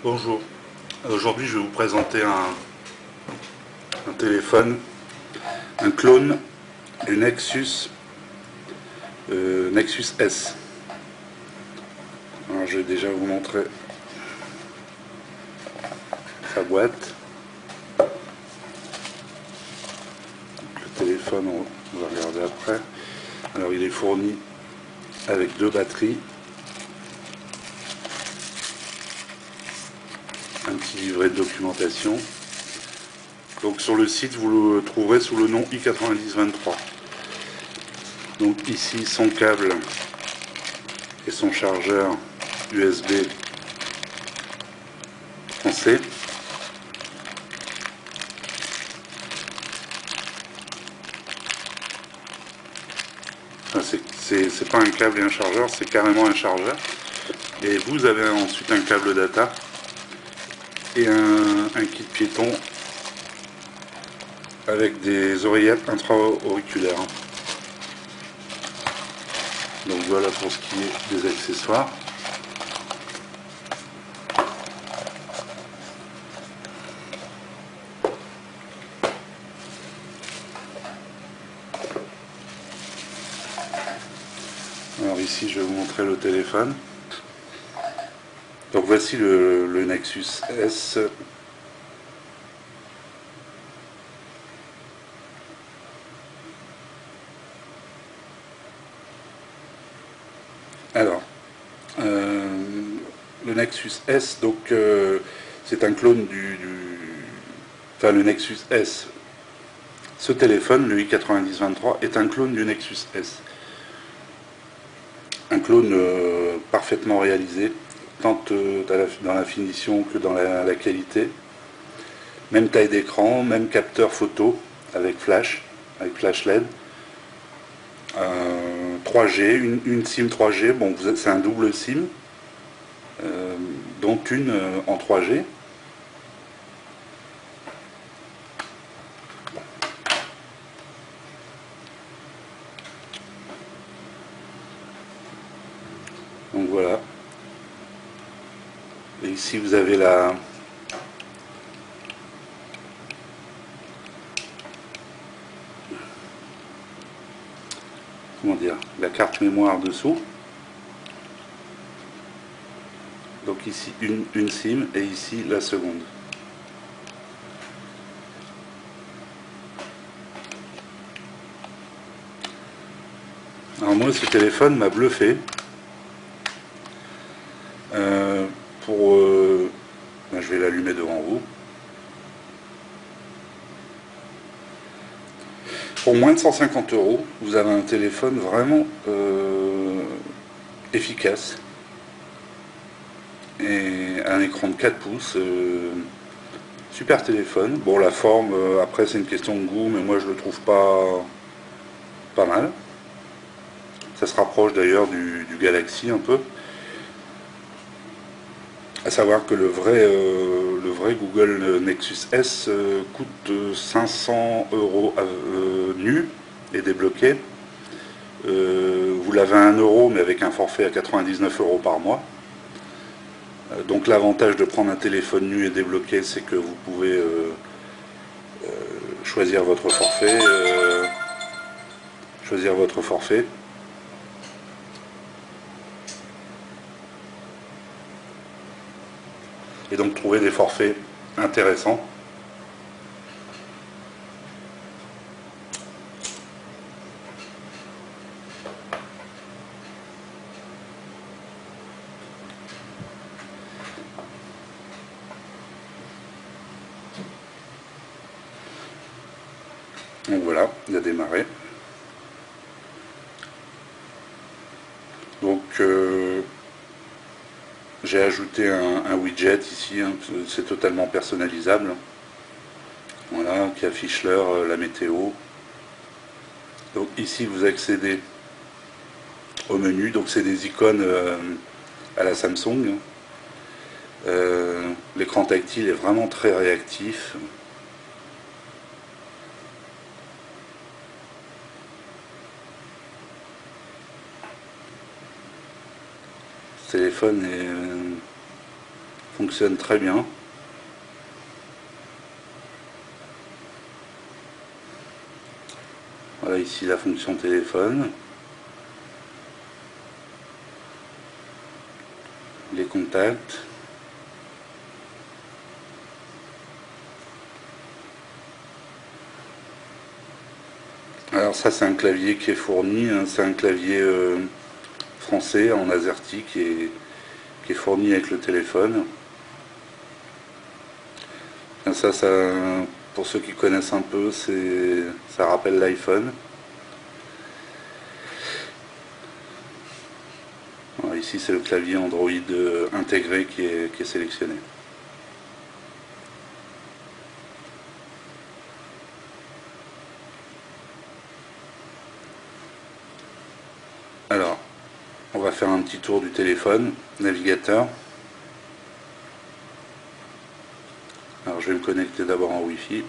Bonjour, aujourd'hui je vais vous présenter un téléphone, un clone du Nexus S. Alors, je vais déjà vous montrer sa boîte. Le téléphone, on va regarder après. Alors il est fourni avec deux batteries, un petit livret de documentation. Donc sur le site vous le trouverez sous le nom i9023. Donc ici son câble et son chargeur USB français. Enfin, c'est pas un câble et un chargeur, c'est carrément un chargeur. Et vous avez ensuite un câble data et un kit piéton avec des oreillettes intra-auriculaires. Donc voilà pour ce qui est des accessoires. Alors ici je vais vous montrer le téléphone. Donc voici le Nexus S. Alors, le Nexus S, donc c'est un clone enfin le Nexus S. Ce téléphone, le i9023, est un clone du Nexus S. Un clone parfaitement réalisé, tant dans la finition que dans la qualité. Même taille d'écran, même capteur photo avec flash LED. 3G, une SIM 3G, bon c'est un double SIM, dont une en 3G. Donc voilà. Et ici vous avez la carte mémoire dessous. Donc ici une SIM et ici la seconde. Alors moi ce téléphone m'a bluffé. Je vais l'allumer devant vous. Pour moins de 150 €, vous avez un téléphone vraiment efficace. Et un écran de 4 pouces. Super téléphone. Bon, la forme, après c'est une question de goût, mais moi je le trouve pas mal. Ça se rapproche d'ailleurs du Galaxy un peu. À savoir que le vrai Google Nexus S coûte 500 € nu et débloqué. Vous l'avez à 1 € mais avec un forfait à 99 € par mois. Donc l'avantage de prendre un téléphone nu et débloqué, c'est que vous pouvez choisir votre forfait. Et donc trouver des forfaits intéressants. Donc voilà, il a démarré. Donc j'ai ajouté un widget ici, hein, c'est totalement personnalisable. Voilà, qui affiche l'heure, la météo. Donc ici vous accédez au menu, donc c'est des icônes à la Samsung. L'écran tactile est vraiment très réactif. Ce téléphone est fonctionne très bien. Voilà ici la fonction téléphone, les contacts. Alors ça c'est un clavier qui est fourni, hein, c'est un clavier français en AZERTY qui est fourni avec le téléphone. Ça, pour ceux qui connaissent un peu, ça rappelle l'iPhone. Ici c'est le clavier Android intégré qui est sélectionné. Alors, on va faire un petit tour du téléphone, navigateur. Alors je vais me connecter d'abord en Wi-Fi.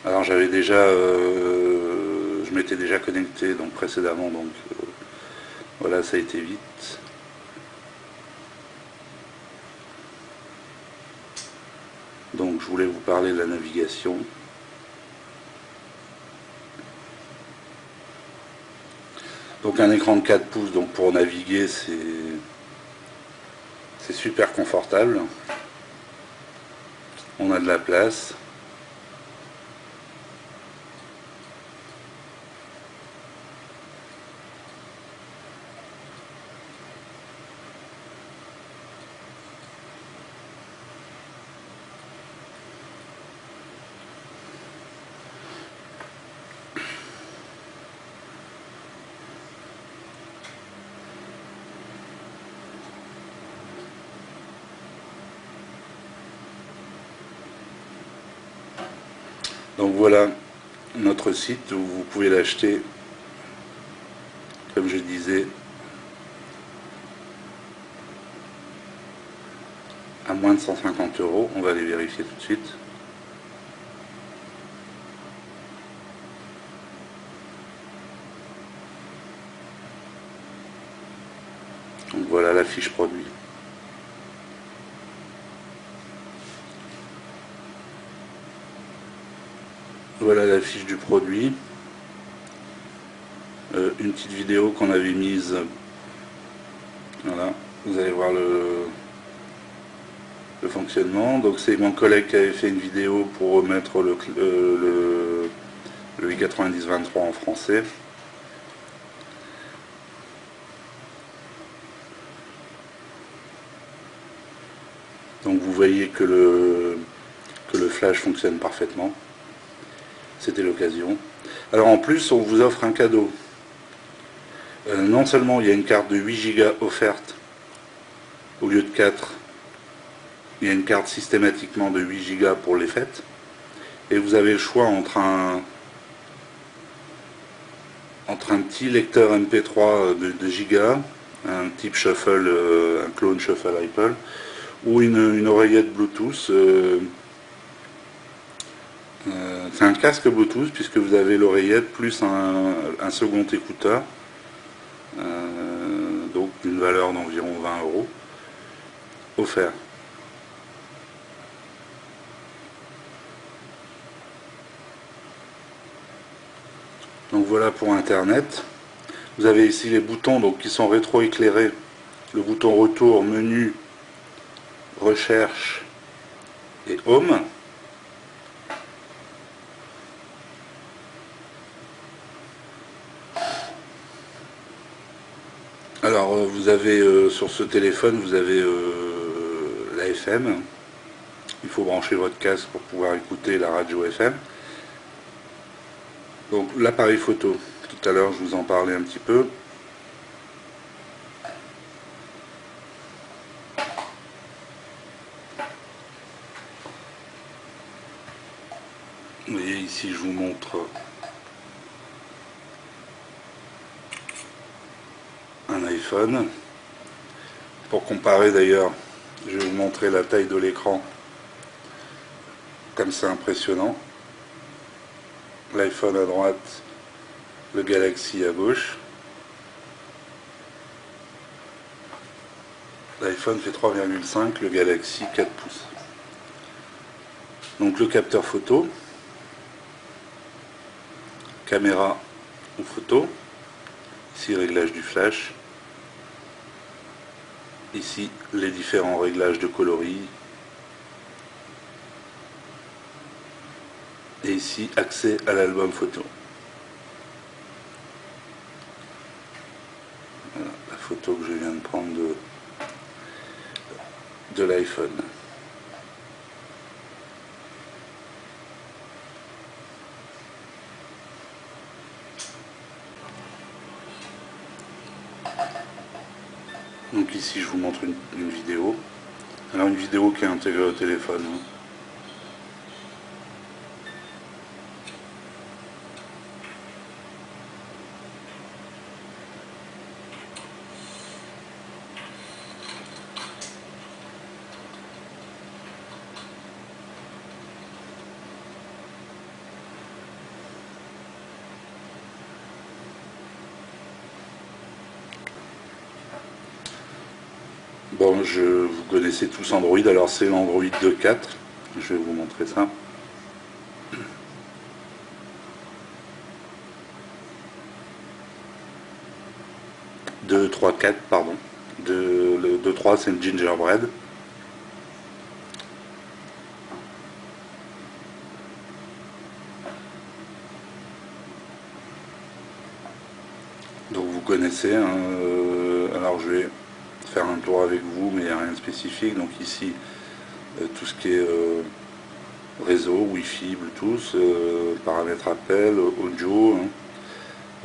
Alors j'avais déjà, je m'étais déjà connecté donc précédemment, donc voilà, ça a été vite. Donc je voulais vous parler de la navigation. Donc un écran de 4 pouces, donc pour naviguer c'est super confortable. On a de la place. Donc voilà notre site où vous pouvez l'acheter, comme je disais, à moins de 150 €. On va aller vérifier tout de suite. Donc voilà la fiche produit. Voilà la fiche du produit. Une petite vidéo qu'on avait mise. Voilà, vous allez voir le fonctionnement. Donc c'est mon collègue qui avait fait une vidéo pour remettre le i9023 en français. Donc vous voyez que le flash fonctionne parfaitement. C'était l'occasion. Alors en plus on vous offre un cadeau. Non seulement il y a une carte de 8 Go offerte au lieu de 4, il y a une carte systématiquement de 8 Go pour les fêtes, et vous avez le choix entre un petit lecteur MP3 de 2 Go, un type Shuffle, un clone Shuffle Apple, ou une oreillette Bluetooth. C'est un casque Bluetooth puisque vous avez l'oreillette plus un second écouteur, donc d'une valeur d'environ 20 € offert. Donc voilà pour Internet. Vous avez ici les boutons donc, qui sont rétro-éclairés. Le bouton retour, menu, recherche et home. Alors vous avez sur ce téléphone, vous avez la FM. Il faut brancher votre casque pour pouvoir écouter la radio FM. Donc l'appareil photo, tout à l'heure je vous en parlais un petit peu. Vous voyez ici je vous montre un iPhone. Pour comparer d'ailleurs, je vais vous montrer la taille de l'écran comme c'est impressionnant. L'iPhone à droite, le Galaxy à gauche. L'iPhone fait 3,5, le Galaxy 4 pouces. Donc le capteur photo, caméra ou photo, ici réglage du flash, ici les différents réglages de coloris, et ici accès à l'album photo. Voilà la photo que je viens de prendre de l'iPhone. Donc ici je vous montre une vidéo. Alors une vidéo qui est intégrée au téléphone. Bon, vous connaissez tous Android, alors c'est l'Android 2.4, je vais vous montrer ça. Le 2.3.4, pardon. Le 2.3 c'est le Gingerbread. Donc vous connaissez, hein, alors je vais faire un tour avec vous, mais il n'y a rien de spécifique. Donc ici, tout ce qui est réseau, Wi-Fi, Bluetooth, paramètres appel, audio, hein,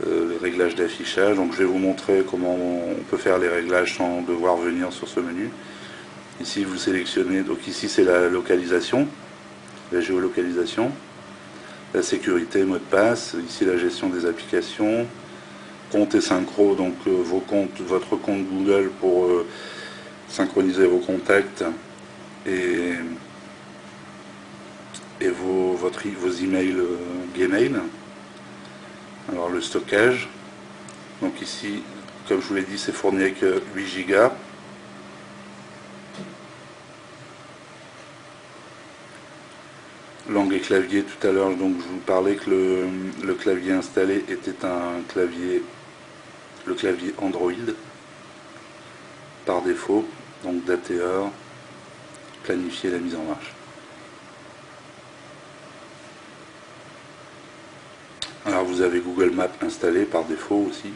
les réglages d'affichage. Donc je vais vous montrer comment on peut faire les réglages sans devoir venir sur ce menu. Ici vous sélectionnez, donc ici c'est la localisation, la géolocalisation, la sécurité, mot de passe, ici la gestion des applications, compte et synchro, donc vos comptes, votre compte Google pour synchroniser vos contacts et vos emails Gmail. Alors le stockage, donc ici comme je vous l'ai dit c'est fourni avec 8 Go. Langue et clavier, tout à l'heure donc je vous parlais que le clavier installé était un clavier, le clavier Android par défaut, donc d'ATR, planifier la mise en marche. Alors vous avez Google Maps installé par défaut aussi.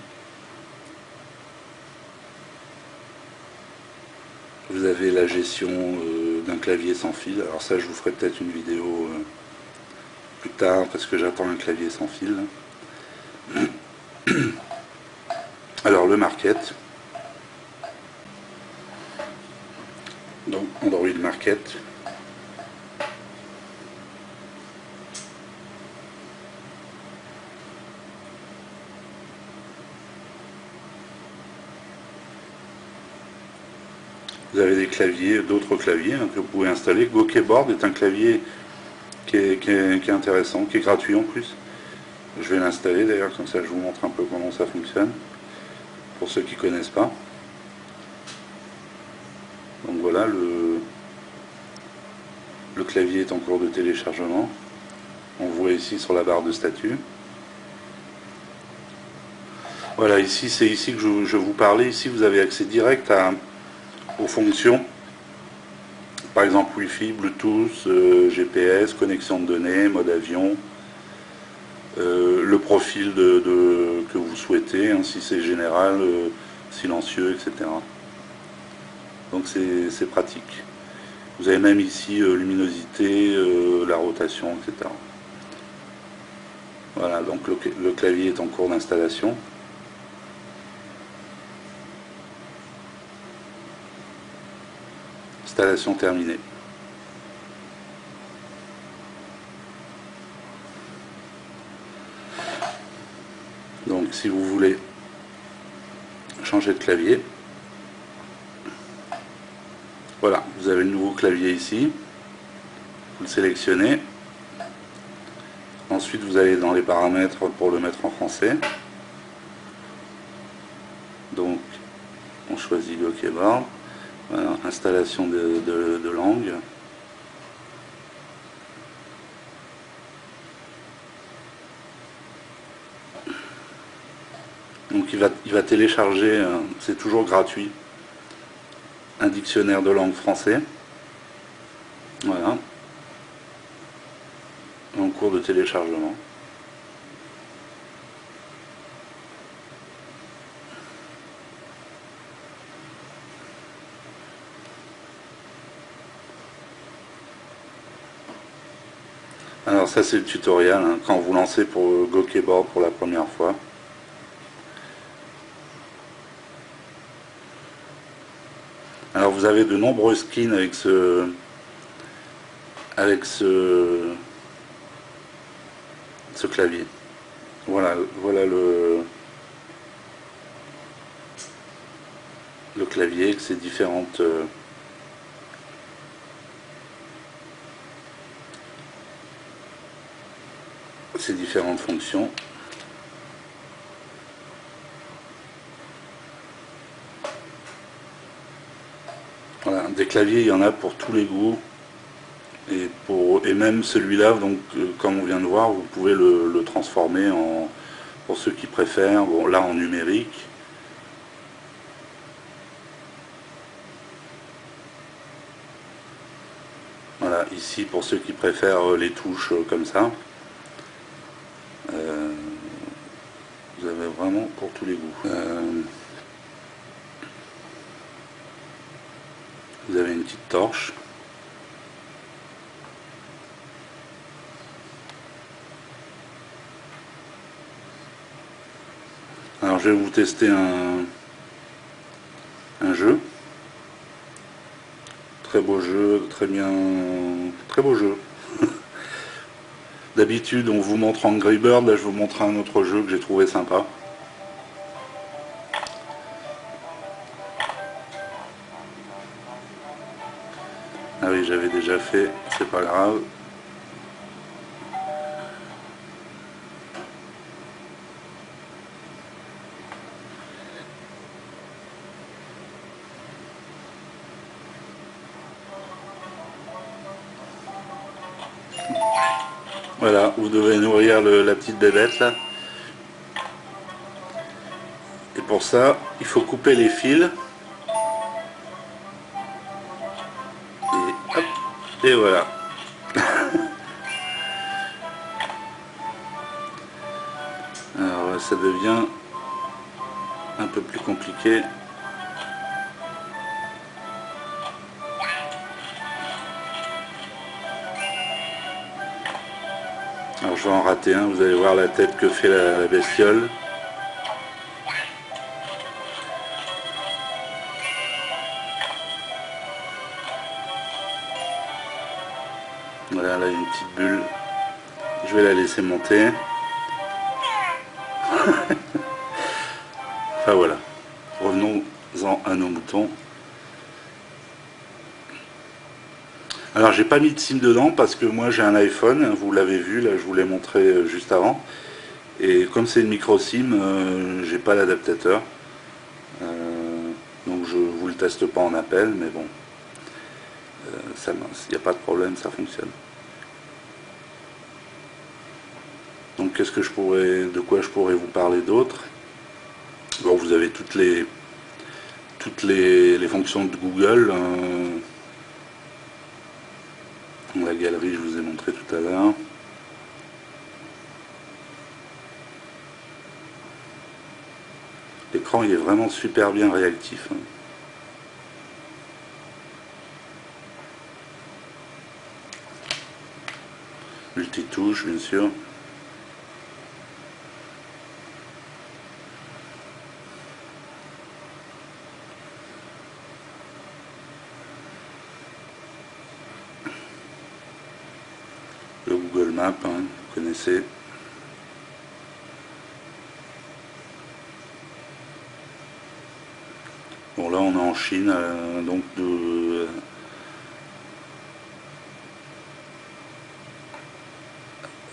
Vous avez la gestion d'un clavier sans fil. Alors ça je vous ferai peut-être une vidéo plus tard parce que j'attends un clavier sans fil. Alors le Market. Donc Android Market. Vous avez des claviers, d'autres claviers hein, que vous pouvez installer. GoKeyboard est un clavier qui est intéressant, qui est gratuit en plus. Je vais l'installer d'ailleurs, comme ça je vous montre un peu comment ça fonctionne, pour ceux qui ne connaissent pas. Donc voilà, le clavier est en cours de téléchargement. On voit ici sur la barre de statut. Voilà, ici c'est ici que je vous parlais. Ici vous avez accès direct aux fonctions, par exemple Wi-Fi, Bluetooth, GPS, connexion de données, mode avion, le profil que vous souhaitez, hein, si c'est général, silencieux, etc. Donc c'est pratique. Vous avez même ici luminosité, la rotation, etc. Voilà, donc le clavier est en cours d'installation. Installation terminée. Donc si vous voulez changer de clavier, voilà, vous avez le nouveau clavier ici. Vous le sélectionnez. Ensuite, vous allez dans les paramètres pour le mettre en français. Donc, on choisit le keyboard. Voilà, installation de langue. Donc il va télécharger, c'est toujours gratuit, un dictionnaire de langue français. Voilà. En cours de téléchargement. Alors ça c'est le tutoriel, hein, quand vous lancez pour Go Keyboard pour la première fois. Alors vous avez de nombreux skins avec ce clavier. Voilà le clavier avec ses différentes fonctions. Voilà, des claviers, il y en a pour tous les goûts. Et même celui-là, donc comme on vient de voir, vous pouvez le transformer en, pour ceux qui préfèrent, bon là en numérique. Voilà, ici pour ceux qui préfèrent les touches comme ça. Vous avez vraiment pour tous les goûts. Vous avez une petite torche. Alors je vais vous tester un jeu. Très beau jeu, très beau jeu. D'habitude on vous montre Angry Bird, là je vous montre un autre jeu que j'ai trouvé sympa. Ah oui, j'avais déjà fait, c'est pas grave. Voilà, vous devez nourrir la petite bébête là. Et pour ça, il faut couper les fils. Et hop, et voilà. Alors ça devient un peu plus compliqué. Alors je vais en rater un, vous allez voir la tête que fait la bestiole. Voilà, là il y a une petite bulle. Je vais la laisser monter. Enfin voilà. Revenons-en à nos moutons. Alors j'ai pas mis de SIM dedans parce que moi j'ai un iPhone, vous l'avez vu, là je vous l'ai montré juste avant. Et comme c'est une micro SIM, j'ai pas l'adaptateur. Donc je vous le teste pas en appel, mais bon. Il n'y a pas de problème, ça fonctionne. Donc qu'est-ce que de quoi je pourrais vous parler d'autre? Bon, vous avez toutes les fonctions de Google. La galerie, je vous ai montré tout à l'heure. L'écran, il est vraiment super bien réactif. Multitouche, bien sûr. Le Google Maps, hein, vous connaissez. Bon, là on est en Chine, donc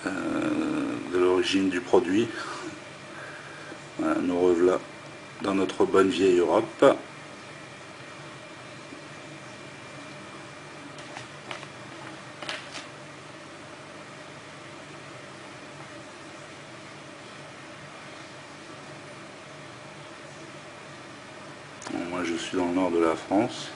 de l'origine du produit. Voilà, nous revoilà dans notre bonne vieille Europe. Bon, moi je suis dans le nord de la France.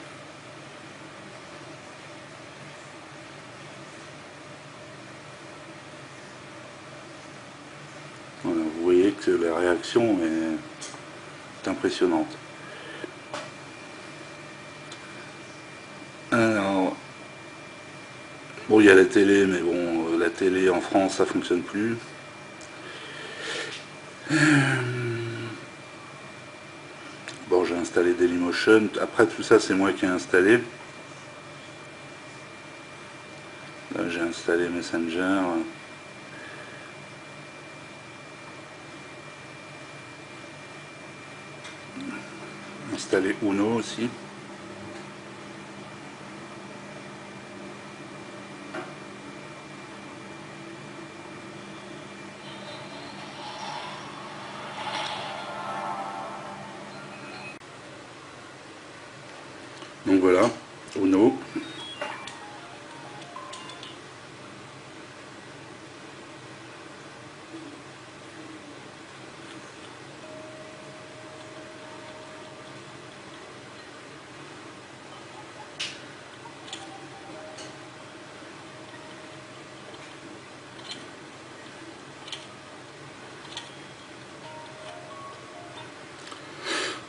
Voilà, vous voyez que la réaction est impressionnante. Alors, bon, il y a la télé, mais bon, la télé en France, ça fonctionne plus. Bon, j'ai installé Dailymotion. Après, tout ça, c'est moi qui ai installé. Là, j'ai installé Messenger. Installé Uno aussi. Donc voilà, Uno.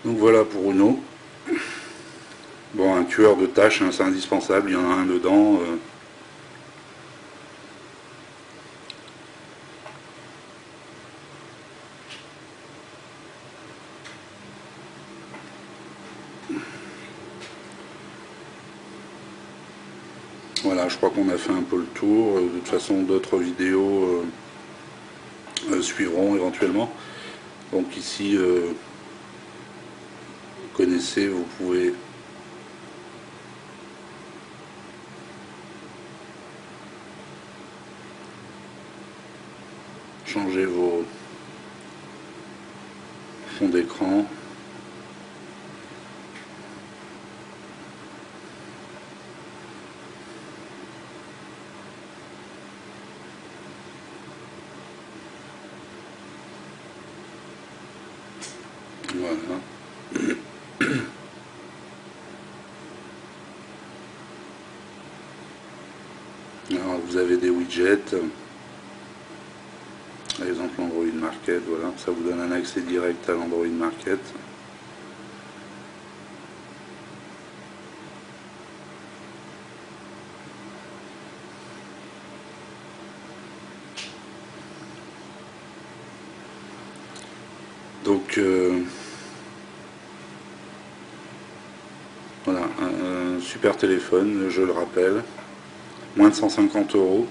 Donc voilà pour Uno. Bon, un tueur de tâches, hein, c'est indispensable, il y en a un dedans. Voilà, je crois qu'on a fait un peu le tour. De toute façon, d'autres vidéos suivront éventuellement. Donc ici, vous connaissez, vous pouvez changer vos fonds d'écran. Voilà. Alors, vous avez des widgets. Par exemple l'Android Market, voilà, ça vous donne un accès direct à l'Android Market. Donc voilà, un super téléphone, je le rappelle, moins de 150 €.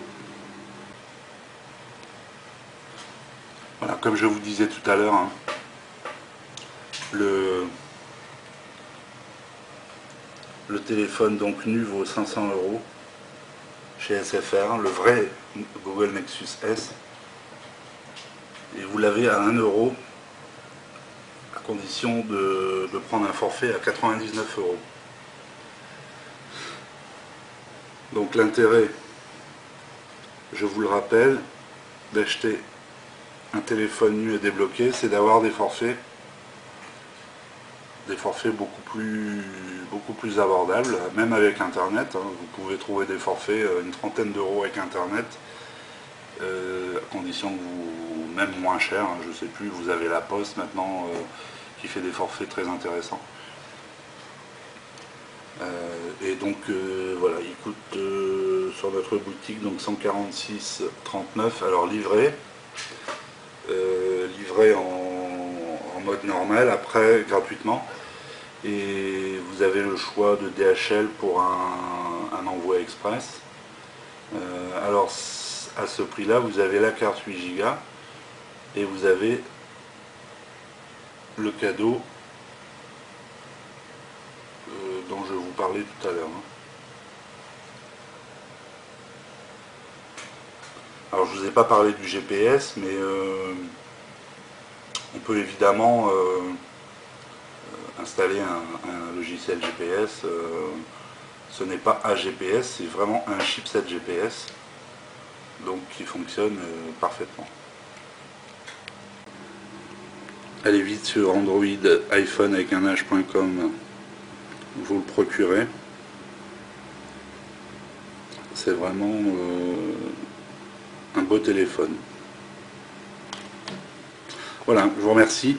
Voilà, comme je vous disais tout à l'heure, hein, le téléphone donc nu vaut 500 € chez SFR, le vrai Google Nexus S, et vous l'avez à 1 € à condition de prendre un forfait à 99 €. Donc l'intérêt, je vous le rappelle, d'acheter un téléphone nu et débloqué, c'est d'avoir des forfaits beaucoup plus abordables, même avec internet, hein. Vous pouvez trouver des forfaits une trentaine d'euros avec internet, à condition que vous, même moins cher, hein, je sais plus, vous avez la Poste maintenant qui fait des forfaits très intéressants. Et donc voilà, il coûte sur notre boutique donc 146,39, alors livré en mode normal, après gratuitement, et vous avez le choix de DHL pour un envoi express. Alors à ce prix là vous avez la carte 8 Go et vous avez le cadeau dont je vous parlais tout à l'heure, hein. Alors je ne vous ai pas parlé du GPS, mais on peut évidemment installer un logiciel GPS. Ce n'est pas un GPS, c'est vraiment un chipset GPS, donc qui fonctionne parfaitement. Allez vite sur Android, iPhone avec un h.com, vous le procurez. C'est vraiment un beau téléphone. Voilà, je vous remercie.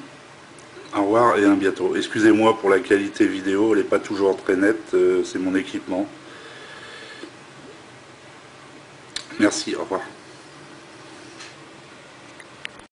Au revoir et à bientôt. Excusez-moi pour la qualité vidéo, elle n'est pas toujours très nette, c'est mon équipement. Merci, au revoir.